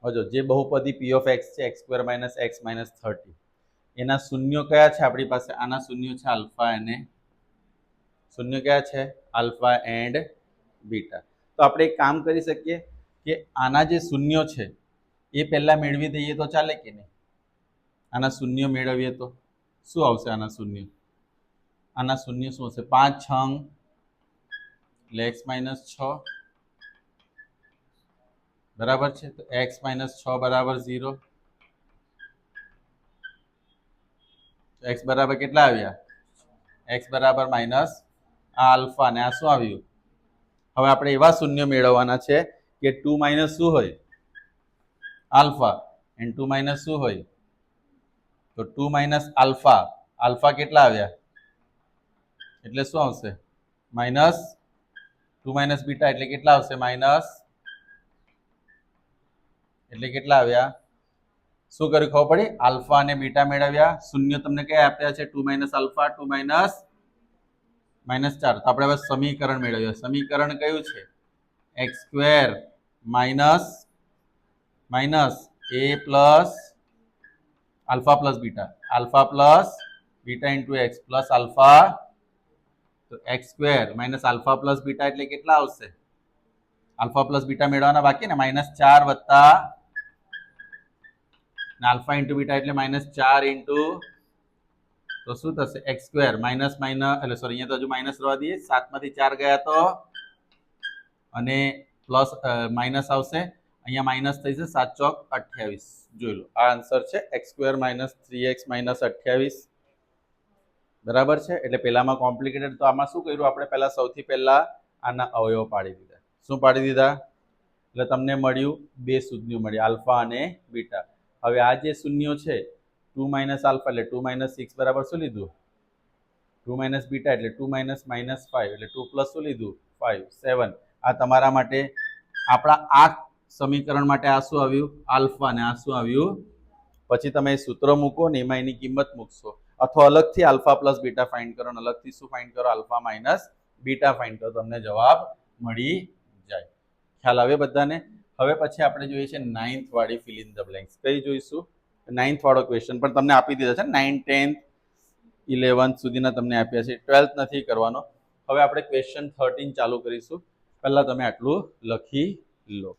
હવે જો જે બહુપદી p ઓફ x છે x² માઇનસ x માઇનસ 30 એના શૂન્યો કયા છે આપણી પાસે? આના શૂન્યો છે આલ્ફા અને શૂન્ય કયા છે? Alpha and beta. તો આપણે એક કામ કરી શકીએ કે આના જે શૂન્યો છે એ પહેલા મેળવી દઈએ તો ચાલે કે નહીં? આના શૂન્ય મેળવીએ તો શું આવશે? આના શૂન્ય શું હશે? 5 6 એટલે x માઇનસ 6 બરાબર છે. તો x માઇનસ 6 બરાબર 0. x બરાબર કેટલા આવ્યા? x બરાબર માઇનસ આલ્ફા ને આ શું આવ્યું? હવે આપણે એવા શૂન્ય મેળવવાના છે કે 2 માઇનસ શું હોય? આલ્ફા. એન્ડ 2 માઇનસ શું હોય? તો 2 માઇનસ આલ્ફા. આલ્ફા કેટલા આવ્યા? એટલે શું આવશે? માઇનસ 2 માઇનસ બીટા એટલે કેટલા આવશે? માઇનસ એટલે કેટલા આવ્યા? શું કર્યું ખબર પડી? આલ્ફા અને બીટા મેળવ્યા. શૂન્ય તમને કયા આપ્યા છે? 2 માઇનસ આલ્ફા, 2 માઇનસ -4. તો આપણે હવે સમીકરણ મેળવ્યા. સમીકરણ કયું છે? x² minus a plus alpha plus beta. Alpha plus beta into x plus alpha. તો x² minus alpha plus beta એટલે કેટલા આવશે? આલ્ફા પ્લસ બીટા મેળવવાના બાકી ને. -4 વત્તા આલ્ફા ઇન્ટુ બીટા એટલે -4 ઇન્ટુ તો શું થશે? x² માઇનસ એટલે સોરી અહીંયા તો હજુ માઇનસ રહેવા દઈએ. 7 માંથી 4 ગયા તો અને પ્લસ માઇનસ આવશે. અહીંયા માઇનસ થઈ છે. 7 ચોક 28. જોઈ લો આ આન્સર છે x² માઇનસ 3x માઇનસ 28. બરાબર છે. એટલે પેલામાં કોમ્પ્લિકેટેડ તો આમાં શું કર્યું આપણે? પહેલા સૌથી પહેલા આના અવયવ પાડી દીધા. શું પાડી દીધા? એટલે તમને મળ્યું બે શૂન્યો મળ્યા આલ્ફા અને બીટા. હવે આ જે શૂન્યો છે 2 માઇનસ આલ્ફા એટલે 2 માઇનસ 6 બરાબર શું લીધું? 2 માઇનસ બીટા એટલે 2 માઇનસ -5 એટલે 2 પ્લસ શું લીધું? 5 7. આ તમારા માટે આપણા આ સમીકરણ માટે આ શું આવ્યું? આલ્ફા ને આ શું આવ્યું? પછી તમે સૂત્ર મૂકો ને એમાં એની કિંમત મૂકશો અથવા અલગથી આલ્ફા પ્લસ બીટા ફાઇન્ડ કરો અને અલગથી શું ફાઇન્ડ કરો? આલ્ફા માઇનસ બીટા ફાઇન્ડ કરો. તમને જવાબ મળી જાય. ખ્યાલ આવે બધાને? હવે પછી આપણે જોઈએ છે 9th વાળી ફિલ ઇન ધ બ્લેન્ક્સ. કઈ જોઈશું? 9th વાળો ક્વેશ્ચન પણ તમને આપી દીધા છે. 9 10 11 સુધીના તમને આપ્યા છે. 12th નથી કરવાનો. હવે આપણે ક્વેશ્ચન 13 ચાલુ કરીશું. પહેલા તમે આટલું લખી લો.